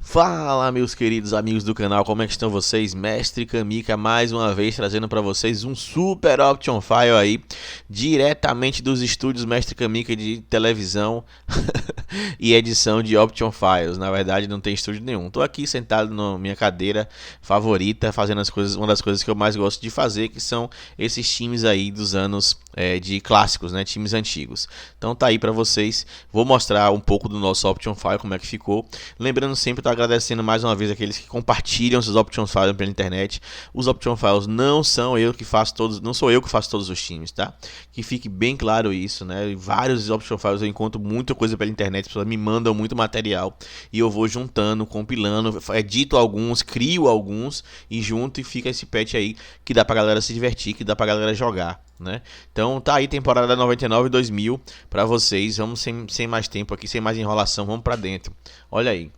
Fala, meus queridos amigos do canal, como é que estão vocês? Mestre Kamika mais uma vez trazendo para vocês um super auction file aí, diretamente dos estúdios Mestre Kamika de televisão e edição de auction files. Na verdade não tem estúdio nenhum, tô aqui sentado na minha cadeira favorita, fazendo as coisas, uma das coisas que eu mais gosto de fazer, que são esses times aí dos anos de clássicos, né, times antigos. Então tá aí para vocês, vou mostrar um pouco do nosso auction file, como é que ficou. Lembrando sempre, tá agradecendo mais uma vez aqueles que compartilham seus option files pela internet. Os option files não são eu que faço todos, não sou eu que faço todos os times, tá? Que fique bem claro isso, né? Vários option files eu encontro muita coisa pela internet, as pessoas me mandam muito material e eu vou juntando, compilando, edito alguns, crio alguns e junto e fica esse patch aí que dá pra galera se divertir, que dá pra galera jogar, né? Então tá aí temporada 99 e 2000 pra vocês. Vamos sem mais tempo aqui, sem mais enrolação, vamos pra dentro. Olha aí.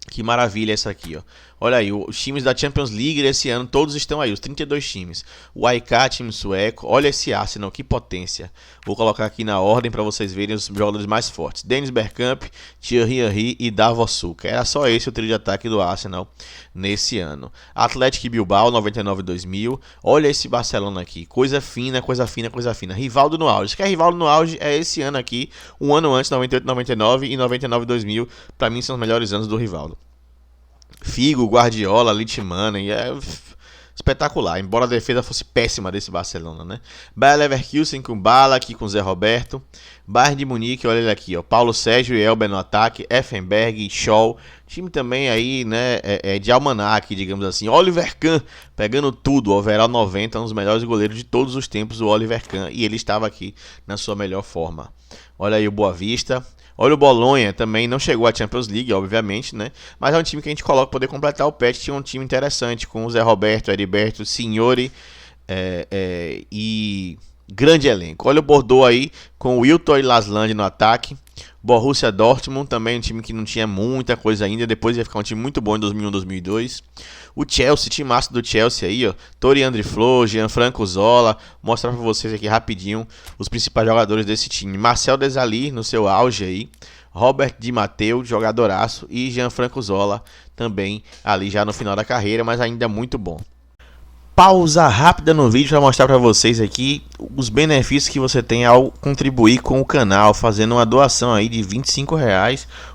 Que maravilha essa aqui, ó. Olha aí, os times da Champions League desse ano, todos estão aí, os 32 times. O AEK, time sueco. Olha esse Arsenal, que potência. Vou colocar aqui na ordem para vocês verem os jogadores mais fortes. Dennis Bergkamp, Thierry Henry e Davor Suker. Era só esse o trio de ataque do Arsenal nesse ano. Atlético Bilbao, 99 e 2000. Olha esse Barcelona aqui. Coisa fina, coisa fina, coisa fina. Rivaldo no auge. Se quer Rivaldo no auge, é esse ano aqui. Um ano antes, 98, 99 e 99 2000. Para mim são os melhores anos do Rivaldo. Figo, Guardiola, Littmannen, espetacular, embora a defesa fosse péssima desse Barcelona, né? Bayer Leverkusen com Ballack, com Zé Roberto. Bayern de Munique, olha ele aqui, ó, Paulo Sérgio e Elber no ataque, Effenberg, Scholl, time também aí, né, de almanac, digamos assim. Oliver Kahn, pegando tudo, overall 90, um dos melhores goleiros de todos os tempos, o Oliver Kahn, e ele estava aqui na sua melhor forma. Olha aí o Boa Vista. Olha o Bolonha, também não chegou à Champions League, obviamente, né? Mas é um time que a gente coloca para poder completar o patch. Tinha um time interessante com o Zé Roberto, Heriberto, Signori e grande elenco. Olha o Bordeaux aí com o Wilton e Lasland no ataque. Borussia Dortmund, também um time que não tinha muita coisa ainda, depois ia ficar um time muito bom em 2001, 2002. O Chelsea, time massa do Chelsea aí, ó, Toriandre Flo, Gianfranco Zola, mostrar para vocês aqui rapidinho os principais jogadores desse time. Marcel Desailly no seu auge aí, Robert Di Matteo, jogadoraço, e Gianfranco Zola também ali já no final da carreira, mas ainda muito bom. Pausa rápida no vídeo para mostrar para vocês aqui os benefícios que você tem ao contribuir com o canal, fazendo uma doação aí de R$ 25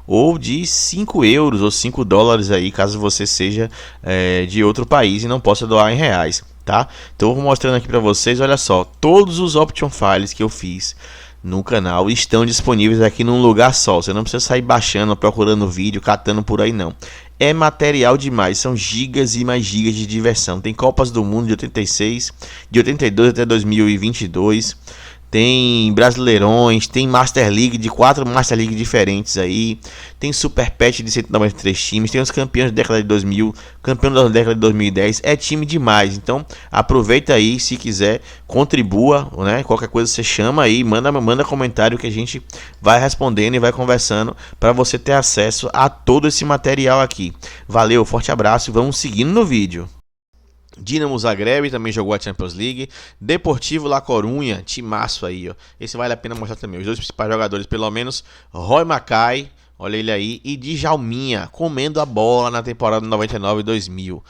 ou de 5 euros ou 5 dólares aí, caso você seja de outro país e não possa doar em reais, tá? Então eu vou mostrando aqui para vocês, olha só, todos os option files que eu fiz no canal estão disponíveis aqui num lugar só. Você não precisa sair baixando, procurando vídeo, catando por aí não. É material demais, são gigas e mais gigas de diversão. Tem Copas do Mundo de 86, de 82 até 2022. Tem Brasileirões, tem Master League de 4 Master League diferentes aí. Tem Super Patch de 193 times, tem os campeões da década de 2000, campeão da década de 2010. É time demais, então aproveita aí, se quiser, contribua, né? Qualquer coisa você chama aí, manda comentário que a gente vai respondendo e vai conversando para você ter acesso a todo esse material aqui. Valeu, forte abraço e vamos seguindo no vídeo. Dinamo Zagreb também jogou a Champions League. Deportivo La Coruña, timaço aí, ó. Esse vale a pena mostrar também. Os dois principais jogadores, pelo menos, Roy Mackay, olha ele aí, e Djalminha, comendo a bola na temporada 99 e 2000.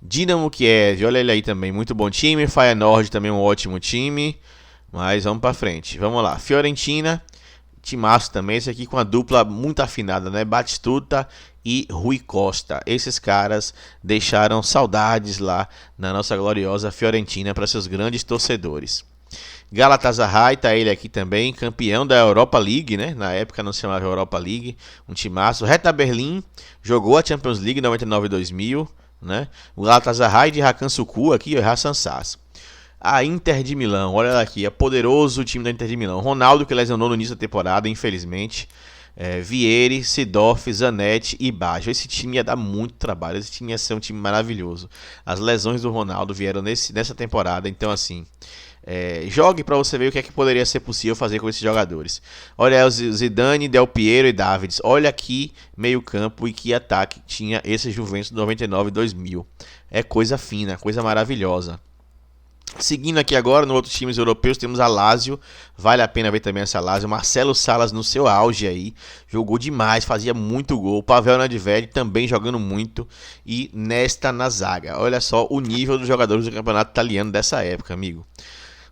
Dinamo Kiev, olha ele aí também, muito bom time. Feyenoord também um ótimo time. Mas vamos pra frente, vamos lá. Fiorentina, timaço também, esse aqui com a dupla muito afinada, né? Batistuta e Rui Costa. Esses caras deixaram saudades lá na nossa gloriosa Fiorentina para seus grandes torcedores. Galatasaray, tá ele aqui também, campeão da Europa League, né? Na época não se chamava Europa League, um timaço. Hertha Berlim jogou a Champions League 99 e 2000, né? O Galatasaray de Hakan Suku aqui, o Hassan Sass. A Inter de Milão, olha ela aqui, é poderoso o time da Inter de Milão. Ronaldo, que lesionou no início da temporada, infelizmente. Vieri, Seedorf, Zanetti e Baggio. Esse time ia dar muito trabalho, esse time ia ser um time maravilhoso. As lesões do Ronaldo vieram nessa temporada, então assim, jogue para você ver o que é que poderia ser possível fazer com esses jogadores. Olha aí, Zidane, Del Piero e Davids. Olha aqui, meio campo e que ataque tinha esse Juventus 99 e 2000. É coisa fina, coisa maravilhosa. Seguindo aqui agora, nos outros times europeus, temos a Lazio. Vale a pena ver também essa Lazio. Marcelo Salas no seu auge aí. Jogou demais, fazia muito gol. Pavel Nedved também jogando muito. E Nesta na zaga. Olha só o nível dos jogadores do campeonato italiano dessa época, amigo.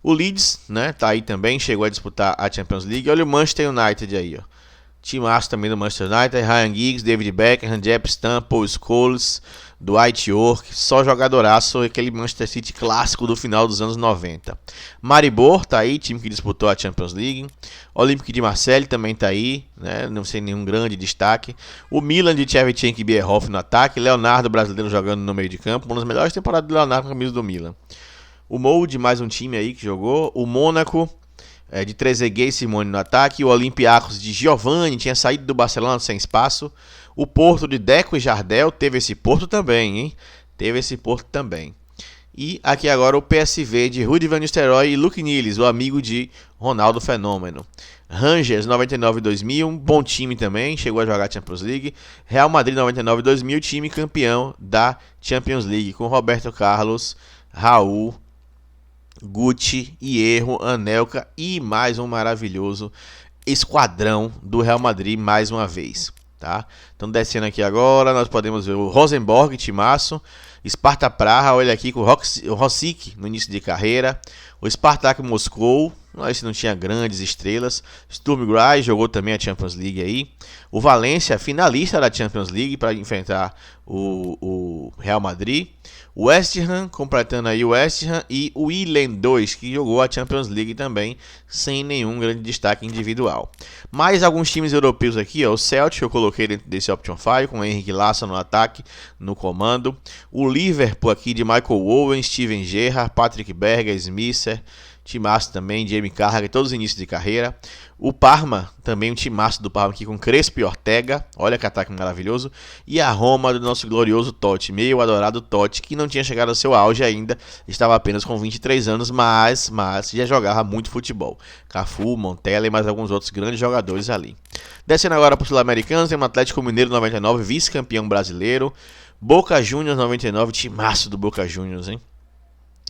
O Leeds, né, tá aí também. Chegou a disputar a Champions League. Olha o Manchester United aí, ó. Timaço também do Manchester United. Ryan Giggs, David Beckham, Jeff Stam, Paul Scholes, Dwight York, só jogadoraço, aquele Manchester City clássico do final dos anos 90. Maribor tá aí, time que disputou a Champions League. Olympique de Marseille também tá aí, né, não sei nenhum grande destaque. O Milan de Shevchenko e Bierhoff no ataque. Leonardo, brasileiro, jogando no meio de campo. Uma das melhores temporadas do Leonardo com a camisa do Milan. O Molde, mais um time aí que jogou. O Mônaco, de Trezeguet e Simone no ataque. O Olympiacos de Giovanni, tinha saído do Barcelona sem espaço. O Porto de Deco e Jardel, teve esse Porto também, hein? Teve esse Porto também. E aqui agora o PSV de Rudi Van Nistelrooy e Luke Niels, o amigo de Ronaldo Fenômeno. Rangers 99-2000, um bom time também, chegou a jogar Champions League. Real Madrid 99-2000, time campeão da Champions League, com Roberto Carlos, Raul, Guti, Hierro, Anelka e mais um maravilhoso esquadrão do Real Madrid mais uma vez. Tá? Então descendo aqui agora, nós podemos ver o Rosenborg, timaço. Sparta Praha, olha aqui com o Rosic no início de carreira. O Spartak Moscou, esse não tinha grandes estrelas. Sturm Graz jogou também a Champions League aí. O Valência, finalista da Champions League para enfrentar o Real Madrid. O West Ham, completando aí o West Ham. E o Willem 2, que jogou a Champions League também, sem nenhum grande destaque individual. Mais alguns times europeus aqui, ó. O Celtic eu coloquei dentro desse Option File, com o Henrique Lasso no ataque, no comando. O Liverpool aqui de Michael Owen, Steven Gerrard, Patrick Berger, Smisser, timaço também, Jamie Carragher, todos os inícios de carreira. O Parma, também um timaço do Parma aqui com Crespo e Ortega, olha que ataque maravilhoso. E a Roma do nosso glorioso Totti, meu adorado Totti, que não tinha chegado ao seu auge ainda, estava apenas com 23 anos, mas já jogava muito futebol. Cafu, Montella e mais alguns outros grandes jogadores ali. Descendo agora para o Sul-Americano, tem o Atlético Mineiro 99, vice-campeão brasileiro. Boca Juniors 99, timaço do Boca Juniors, hein?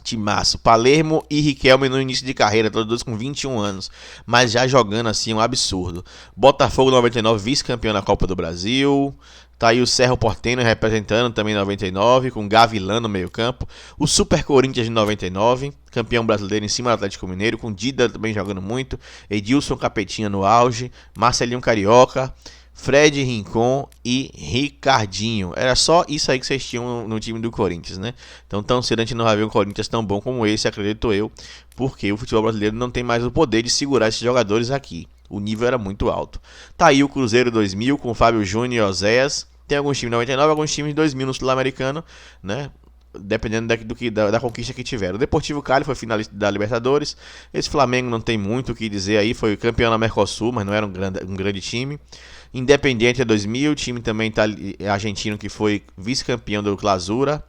Timaço. Palermo e Riquelme no início de carreira, todos dois com 21 anos, mas já jogando assim um absurdo. Botafogo 99, vice-campeão na Copa do Brasil. Tá aí o Cerro Porteño representando também 99, com Gavilã no meio campo. O Super Corinthians de 99, campeão brasileiro em cima do Atlético Mineiro, com Dida também jogando muito. Edilson Capetinha no auge. Marcelinho Carioca, Fred Rincon e Ricardinho. Era só isso aí que vocês tinham no time do Corinthians, né? Então tão cedo a gente não vai ver um Corinthians tão bom como esse, acredito eu, porque o futebol brasileiro não tem mais o poder de segurar esses jogadores aqui. O nível era muito alto. Tá aí o Cruzeiro 2000 com Fábio Júnior e Oséias. Tem alguns times de 99, alguns times de 2000 no Sul-Americano, né? Dependendo da conquista que tiveram. O Deportivo Cali foi finalista da Libertadores. Esse Flamengo não tem muito o que dizer aí. Foi campeão na Mercosul, mas não era um grande time. Independiente 2000, time também argentino que foi vice-campeão do Clausura.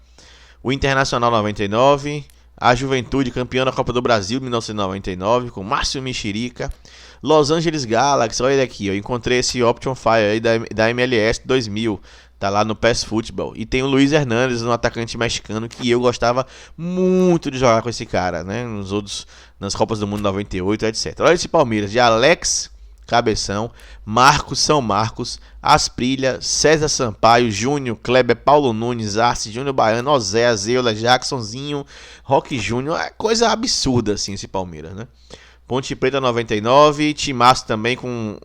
O Internacional 99. A Juventude, campeão da Copa do Brasil 1999, com Márcio Mexerica. Los Angeles Galaxy, olha aqui, eu encontrei esse Option File aí da MLS 2000. Tá lá no PES Football. E tem o Luiz Hernandes, um atacante mexicano que eu gostava muito de jogar com esse cara, né? Nas Copas do Mundo 98, etc. Olha esse Palmeiras de Alex Cabeção, Marcos São Marcos, Asprilha, César Sampaio, Júnior, Kleber, Paulo Nunes, Arce, Júnior Baiano, Oséias, Eula, Jacksonzinho, Roque Júnior. É coisa absurda assim esse Palmeiras, né? Ponte Preta 99, timaço também com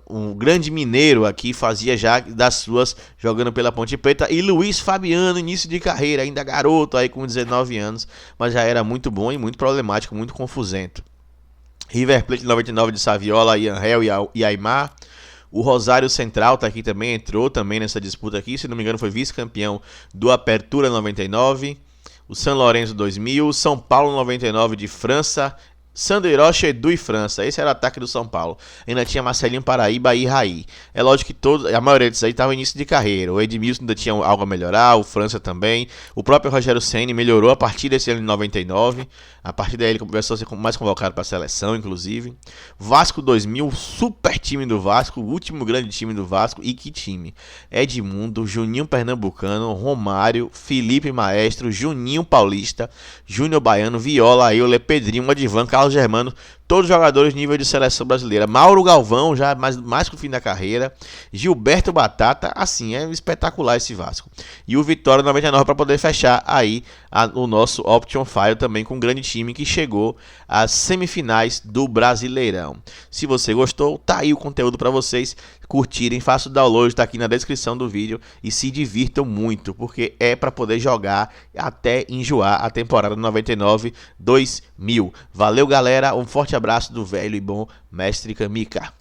um grande mineiro aqui, fazia já das suas jogando pela Ponte Preta. E Luiz Fabiano, início de carreira, ainda garoto aí com 19 anos, mas já era muito bom e muito problemático, muito confusento. River Plate 99 de Saviola, Ianhel e Aimar. O Rosário Central tá aqui também, entrou também nessa disputa aqui, se não me engano foi vice-campeão do Apertura 99. O São Lourenço 2000, São Paulo 99 de França Sandro Hiroshi, Edu e França. Esse era o ataque do São Paulo. Ainda tinha Marcelinho Paraíba e Raí. É lógico que a maioria desses aí estava em início de carreira. O Edmilson ainda tinha algo a melhorar, o França também. O próprio Rogério Ceni melhorou a partir desse ano de 99. A partir daí ele começou a ser mais convocado para a seleção, inclusive. Vasco 2000, super time do Vasco, o último grande time do Vasco. E que time? Edmundo, Juninho Pernambucano, Romário, Felipe Maestro, Juninho Paulista, Júnior Baiano, Viola, Euler, Pedrinho, Advan, Carlos Germano, todos jogadores de nível de seleção brasileira. Mauro Galvão, já mais que o fim da carreira. Gilberto Batata, assim, é espetacular esse Vasco. E o Vitória 99 para poder fechar aí o nosso Option File também com um grande time que chegou às semifinais do Brasileirão. Se você gostou, tá aí o conteúdo para vocês curtirem, faça o download, tá aqui na descrição do vídeo e se divirtam muito, porque é para poder jogar até enjoar a temporada 99-2000. Valeu, galera, um forte abraço do velho e bom Mestre Kamika.